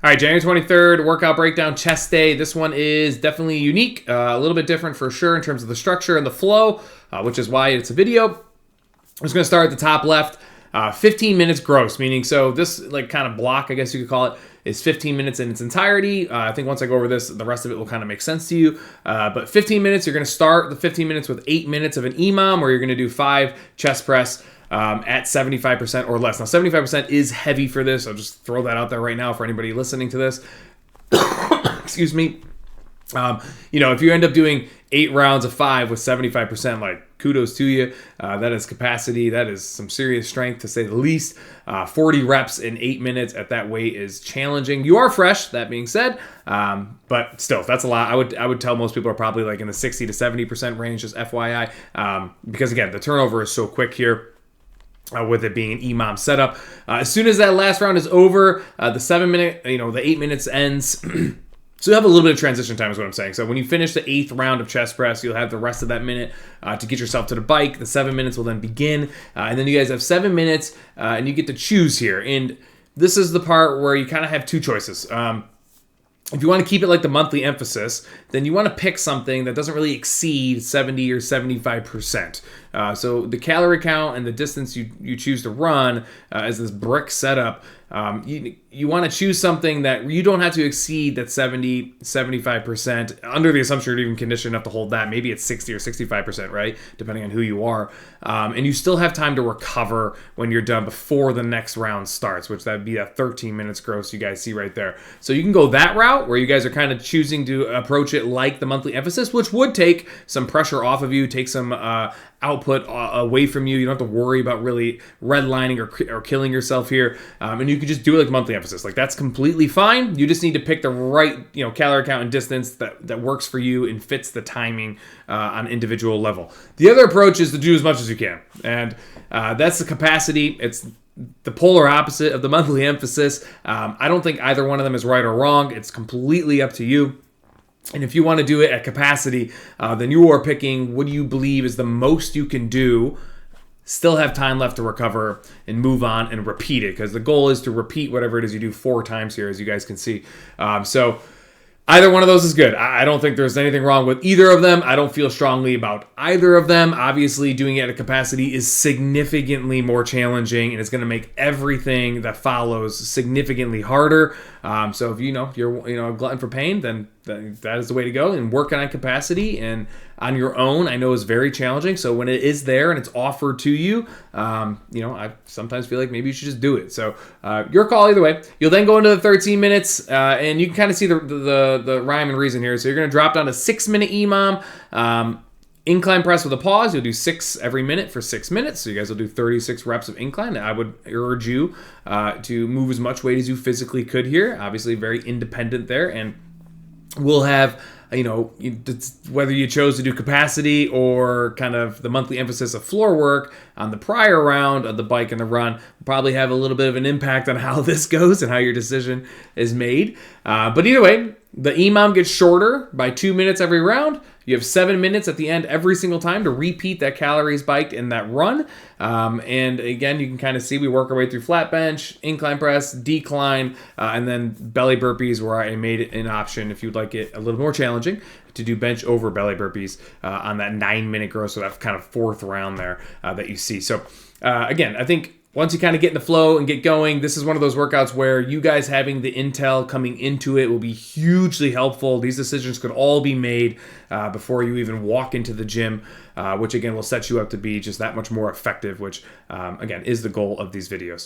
All right, January 23rd, workout breakdown, chest day. This one is definitely unique, a little bit different for sure in terms of the structure and the flow, which is why it's a video. I'm just going to start at the top left. 15 minutes gross, meaning so this like kind of block, I guess you could call it, is 15 minutes in its entirety. I think once I go over this, the rest of it will kind of make sense to you. But 15 minutes, you're going to start the 15 minutes with 8 minutes of an EMOM, where you're going to do 5 chest press at 75% or less. Now, 75% is heavy for this. I'll just throw that out there right now for anybody listening to this. Excuse me. If you end up doing 8 rounds of 5 with 75%, like, kudos to you. That is capacity. That is some serious strength, to say the least. 40 reps in 8 minutes at that weight is challenging. You are fresh, that being said, but still, that's a lot. I would tell most people are probably like in the 60 to 70% range, just FYI, because again, the turnover is so quick here. With it being an EMOM setup. As soon as that last round is over, the 7 minute, the 8 minutes ends. So you have a little bit of transition time is what I'm saying. So when you finish the 8th round of chest press, you'll have the rest of that minute to get yourself to the bike. The 7 minutes will then begin. And then you guys have 7 minutes and you get to choose here. And this is the part where you kind of have two choices. If you want to keep it like the monthly emphasis, then you want to pick something that doesn't really exceed 70 or 75%. So the calorie count and the distance you choose to run as this brick setup, you want to choose something that you don't have to exceed that 70, 75%, under the assumption you're even conditioned enough to hold that. Maybe it's 60 or 65%, right? Depending on who you are. And you still have time to recover when you're done before the next round starts, which that would be that 13 minutes gross you guys see right there. So you can go that route where you guys are kind of choosing to approach it like the monthly emphasis, which would take some pressure off of you, take some output away from you. You don't have to worry about really redlining or killing yourself here. And you could just do it like monthly emphasis. Like, that's completely fine. You just need to pick the right, calorie count and distance that works for you and fits the timing on an individual level. The other approach is to do as much as you can. And that's the capacity. It's the polar opposite of the monthly emphasis. I don't think either one of them is right or wrong. It's completely up to you. And if you want to do it at capacity, then you are picking what do you believe is the most you can do, still have time left to recover, and move on and repeat it. Because the goal is to repeat whatever it is you do 4 times here, as you guys can see. So either one of those is good. I don't think there's anything wrong with either of them. I don't feel strongly about either of them. Obviously, doing it at capacity is significantly more challenging, and it's going to make everything that follows significantly harder. So if you're a glutton for pain, then that is the way to go. And working on capacity and on your own, I know, is very challenging. So when it is there and it's offered to you, I sometimes feel like maybe you should just do it. So your call either way. You'll then go into the 13 minutes, and you can kind of see the rhyme and reason here. So you're going to drop down to 6-minute EMOM. Incline press with a pause. You'll do 6 every minute for 6 minutes. So you guys will do 36 reps of incline. I would urge you to move as much weight as you physically could here. Obviously, very independent there. And we'll have, whether you chose to do capacity or kind of the monthly emphasis of floor work on the prior round of the bike and the run, will probably have a little bit of an impact on how this goes and how your decision is made. But either way, the EMOM gets shorter by 2 minutes every round. You have 7 minutes at the end every single time to repeat that calories biked in that run. And again, you can kind of see we work our way through flat bench, incline press, decline, and then belly burpees, where I made it an option, if you'd like it a little more challenging, to do bench over belly burpees on that 9-minute gross, so that kind of 4th round there that you see. So again, I think once you kind of get in the flow and get going, this is one of those workouts where you guys having the intel coming into it will be hugely helpful. These decisions could all be made before you even walk into the gym, which again will set you up to be just that much more effective, which again is the goal of these videos.